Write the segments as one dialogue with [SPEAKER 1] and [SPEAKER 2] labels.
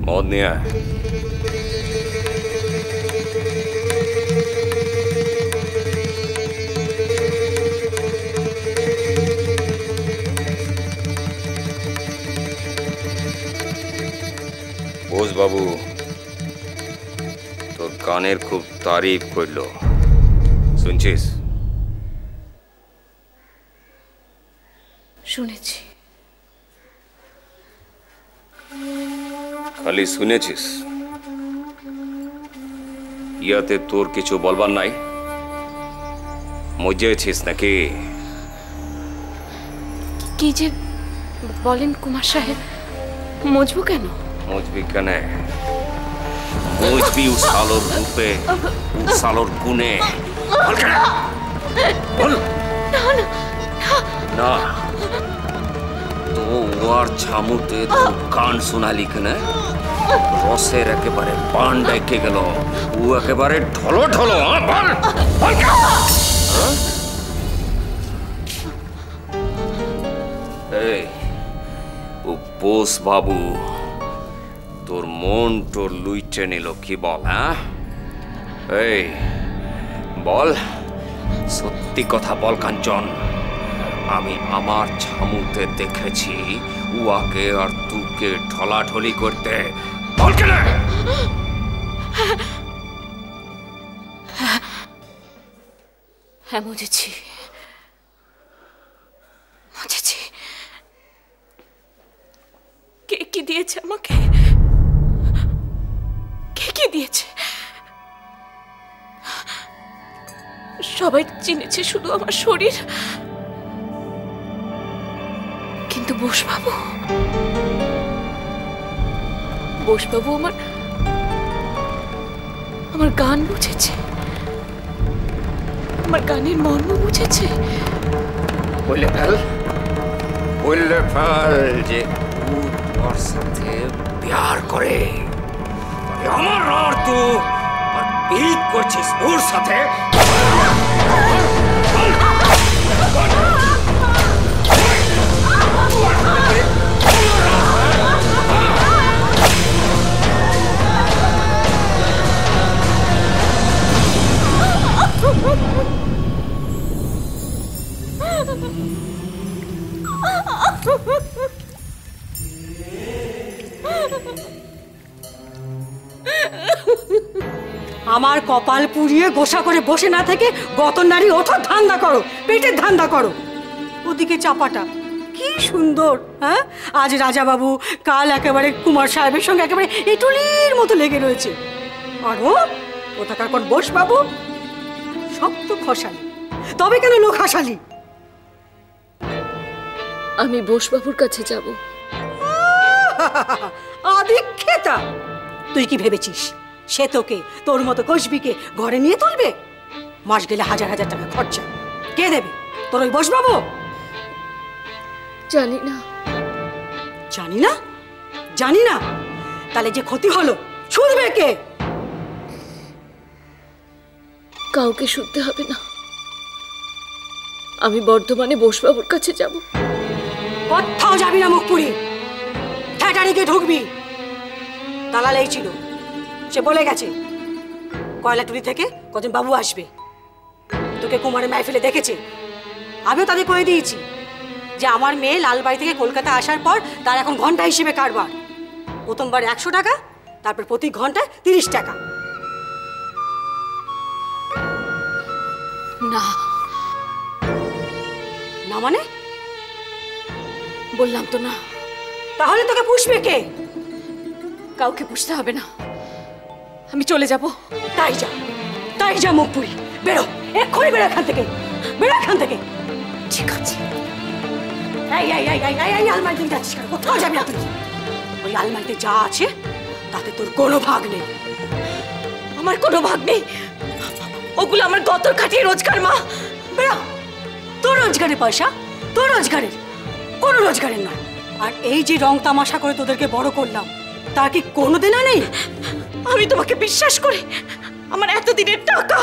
[SPEAKER 1] মদ নিয়ে আয়। বোস বাবু তোর গানের খুব তারিফ করলো, শুনছিস?
[SPEAKER 2] শুনেছি।
[SPEAKER 1] খালি শুনেছিস? ইয়াতে তোর কিছু বলবার নাই? মজেছিস নাকি?
[SPEAKER 2] কি যে বলেন কুমার সাহেব, মজবু কেন?
[SPEAKER 1] মজবি কেন? মজবি উসালোর রূপে, উসালোর গুণে। বল না তো ওর ছামুতে তো গান শোনালি কেন? রসের একেবারে পান ডেকে গেল, ও একেবারে ঢলো ঢলো। এই ও বোস বাবু তোর মন তোর লুইটে নিল কি বল? হ্যাঁ এই বল, সত্যি কথা বল কাঞ্চন। আমি আমার ছামুতে দেখেছি উয়াকে আর তুকে ঢলাঢলি করতে। বল কেন?
[SPEAKER 2] হ্যাঁ বুঝেছি, বুঝেছি। কে কি দিয়েছে আমাকে? কে কি দিয়েছে? সবাই চিনেছে শুধু আমার শরীর, কিন্তু বোসবাবু আমার গান বুঝেছে, আমার গানের মর্ম বুঝেছে।
[SPEAKER 1] বললে ফেল যে ওর সাথে প্যার করে, আমার আর তো আর পিক করছিস ওর সাথে।
[SPEAKER 3] আমার কপাল পুড়িয়ে গোসা করে বসে না থেকে গতর নারী ওঠো, ধান্দা করো, পেটের ধান্দা করো। ওদিকে চাপাটা কি সুন্দর, হ্যাঁ? আজ রাজাবাবু, কাল একেবারে কুমার সাহেবের সঙ্গে একেবারে এটুলির মতো লেগে রয়েছে। আর ও কোথাকার কোন বোসবাবু, সব তো খসালি। তবে কেন লোক হাসালি?
[SPEAKER 2] আমি বোসবাবুর কাছে যাব।
[SPEAKER 3] আদিক্ষেতা, তুই কি ভেবেছিস সে তোকে তোর মতো কসবিকে ঘরে নিয়ে তুলবে? মাস গেলে হাজার হাজার টাকা খরচা। কে দেবে? তোর ওই বোসবাবু?
[SPEAKER 2] জানি না।
[SPEAKER 3] জানি না? জানি না? তাহলে যে ক্ষতি হলো শুনবে কে?
[SPEAKER 2] কাউকে শুনতে হবে না, আমি বর্ধমানে বোসবাবুর কাছে যাব।
[SPEAKER 3] কোথাও যাবি না, মুখপুরি থ্যাটারিকে ঢুকবি। দালাল এই ছিল, সে বলে গেছে কয়লাটুলি থেকে কজন বাবু আসবে, তোকে কুমারের মাহফিলে দেখেছে। আমিও তাদের কয়ে দিয়েছি যে আমার মেয়ে লালবাড়ি থেকে কলকাতা আসার পর তার এখন ঘন্টা হিসেবে কারবার। প্রথমবার 100 টাকা, তারপর প্রতি ঘন্টায় 30 টাকা।
[SPEAKER 2] না।
[SPEAKER 3] না মানে?
[SPEAKER 2] বললাম তো না।
[SPEAKER 3] তাহলে তোকে পুষবে কে?
[SPEAKER 2] কাউকে পুষতে হবে না, আমি চলে যাব।
[SPEAKER 3] তাই যা, তাই যা মুখপুরি, বেরো, এক্ষুনি বেরো এখান থেকে, বেরো এখান থেকে।
[SPEAKER 2] ঠিক আছে।
[SPEAKER 3] এই আলমারিতে যাচ্ছিস কেন? কোথাও যাবি না তুই। ওই আলমারিতে যা আছে তাতে তোর কোনো ভাগ নেই।
[SPEAKER 2] আমার কোনো ভাগ নেই, ওগুলো আমার গতর খাটিয়ে রোজগার। মা
[SPEAKER 3] বেরো, তোর রোজগারের পয়সা তোর রোজগারের, কোনো রোজগারের নয়। আর এই যে রং তামাশা করে তোদেরকে বড় করলাম, তার কি কোনো দেনা নেই?
[SPEAKER 2] আমি তোমাকে বিশ্বাস করি, আমার এতদিনের টাকা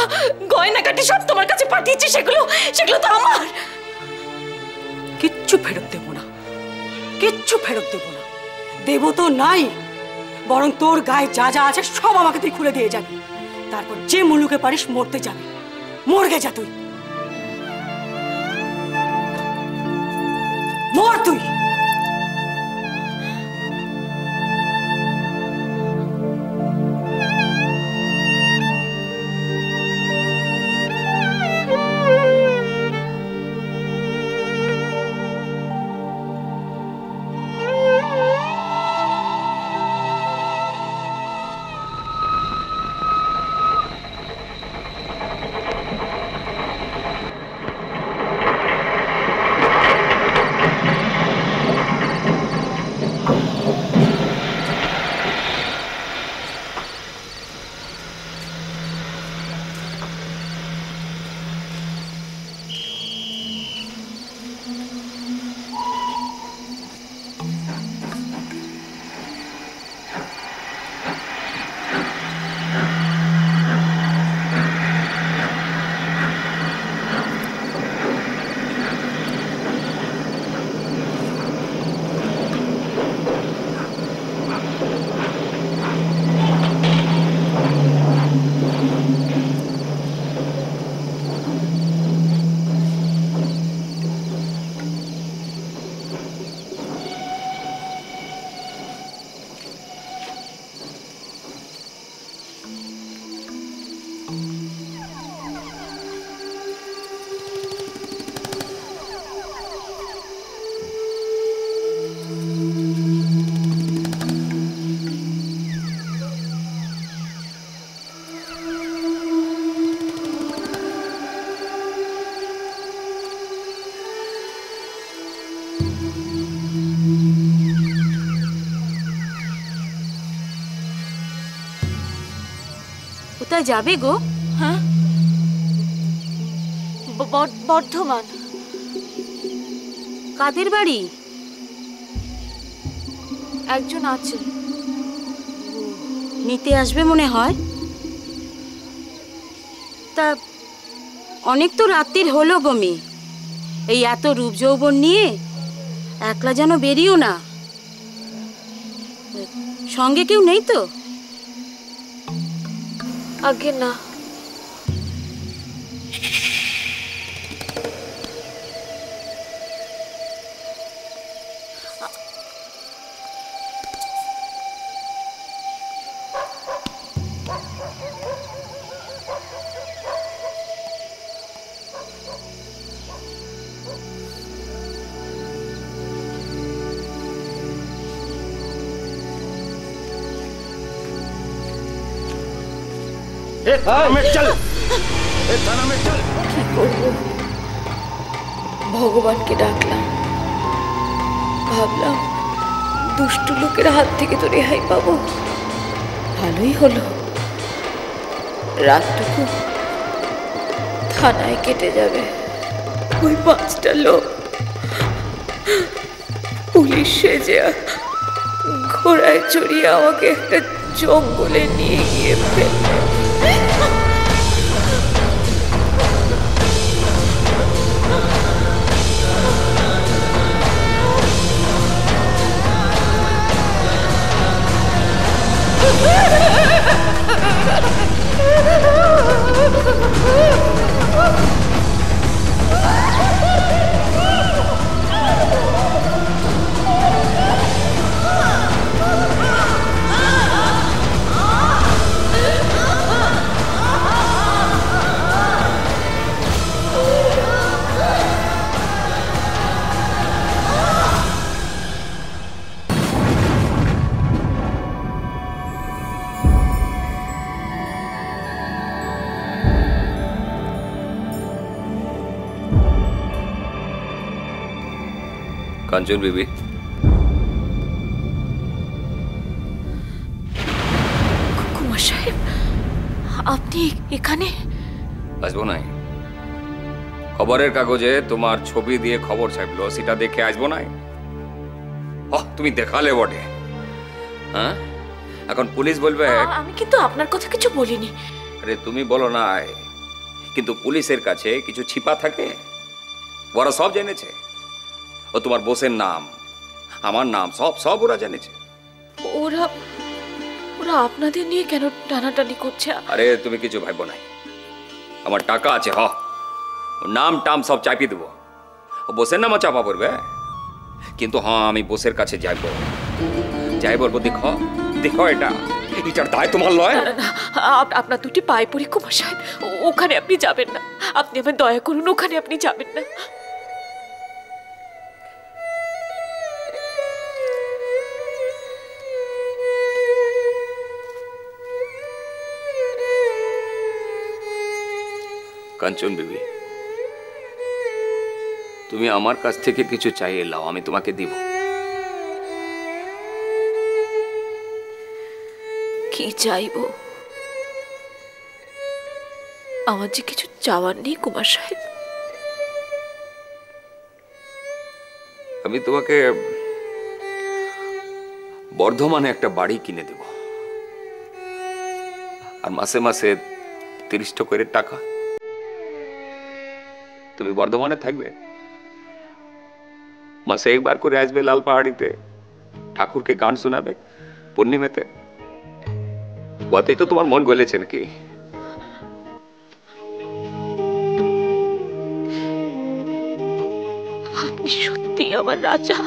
[SPEAKER 2] গয়নাগাটি সব তোমার কাছে পাঠিয়েছি, সেগুলো তো আমার।
[SPEAKER 3] কিচ্ছু ফেরত দেবো না, কিচ্ছু ফেরত দেবো না। দেবো তো নাই, বরং তোর গায়ে যা যা আছে সব আমাকে তুই খুলে দিয়ে যাবি। তারপর যে মুলুকে পারিস মরতে যাবি। মরগে যা তুই, মর তুই।
[SPEAKER 4] কোথায় যাবে গো?
[SPEAKER 2] হ্যাঁ, বর্ধমান।
[SPEAKER 4] কাদের বাড়ি?
[SPEAKER 2] একজন আছে,
[SPEAKER 4] নিতে আসবে মনে হয়। তা অনেক তো রাত্রির হলো গো মেয়ে, এই এত রূপ যৌবন নিয়ে একলা যেন বেরিও না। সঙ্গে কেউ নেই তো?
[SPEAKER 2] আগে না। ভগবানকে ডাকলাম, ভাবলাম দুষ্টু লোকের হাত থেকে তো রেহাই পাবো। ভালোই হলো, রাতটুকু থানায় কেটে যাবে। ওই 5টা লোক পুলিশ সেজে ঘোড়ায় চড়িয়ে আমাকে একটা জঙ্গলে নিয়ে গিয়ে ফেলবে।
[SPEAKER 1] কাঞ্চন বিবি,
[SPEAKER 2] কুমার সাহেব, আপনি এখানে?
[SPEAKER 1] আসবো নাই? খবরের কাগজে তোমার ছবি দিয়ে খবর ছাপলো, সেটা দেখে আসবো নাই? তুমি দেখালে বটে। হ্যাঁ, এখন পুলিশ বলবে।
[SPEAKER 2] আমি কিন্তু আপনার কথা কিছু বলিনি।
[SPEAKER 1] আরে তুমি বলো না, কিন্তু পুলিশের কাছে কিছু ছিপা থাকে, ওরা সব জেনেছে। ও তোমার বসের নাম, আমার নাম, সব ওরা জেনেছে।
[SPEAKER 2] ওরা আপনাদের নিয়ে কেন টানাটানি করছে?
[SPEAKER 1] আরে তুমি কিছু ভাববো নাই, আমার টাকা আছে। নাম টাম সব চাপিয়ে দেবো, বসের নামও চাপা পড়বে। কিন্তু আমি বসের কাছে যাইব, বলবো দেখো দেখো এটার দায় তোমার লয়।
[SPEAKER 2] না না, আপনার দুটি পায়ে পড়ি কুমার সাহেব, ওখানে আপনি যাবেন না। আপনি আমার দয়া করুন, ওখানে আপনি যাবেন না।
[SPEAKER 1] কাঞ্চন বিবি, তুমি আমার কাছ থেকে কিছু চাইয়ে লাও, আমি তোমাকে দিব।
[SPEAKER 2] কি চাইবো? আমার যে কিছু চাওয়ার নেই কুমার সাহেব।
[SPEAKER 1] আমি তোমাকে বর্ধমানে একটা বাড়ি কিনে দেব, আর মাসে মাসে 30 করে টাকা। তুমি বর্ধমানে থাকবে, মাসে একবার করে আসবে লাল পাহাড়িতে, ঠাকুরকে গান শোনাবে পূর্ণিমাতে। বাতেই তো তোমার মন গলেছে নাকি?
[SPEAKER 2] আপনি সত্যি আমার রাজা,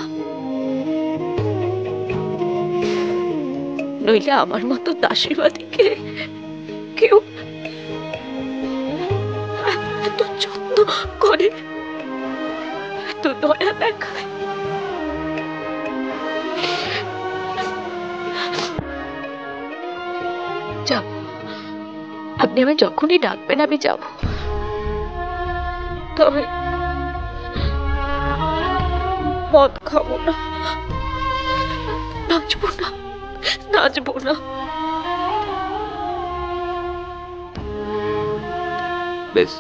[SPEAKER 2] নইলে আমার মতো দাসীবাদীকে কেউ এত যত্ন করে, এত দয়া দেখায়। যাব, আপনি আমি যখনই ডাকবেন আমি যাব। তবে মদ খাবো না, নাচবো না, নাচবো না।
[SPEAKER 1] বেশ,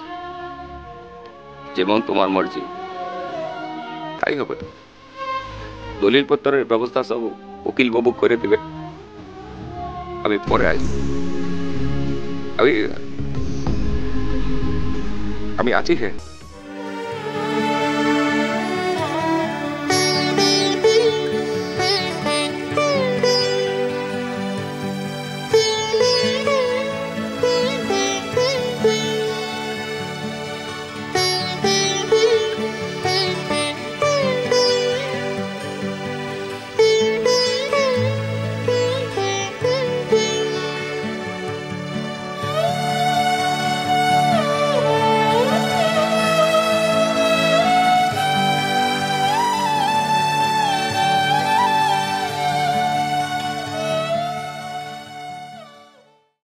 [SPEAKER 1] যেমন তোমার মর্জি তাই হবে। দলিল পত্রের ব্যবস্থা সব উকিল বাবু করে দেবে, আমি পরে আসবো। আমি আছি। হ্যাঁ,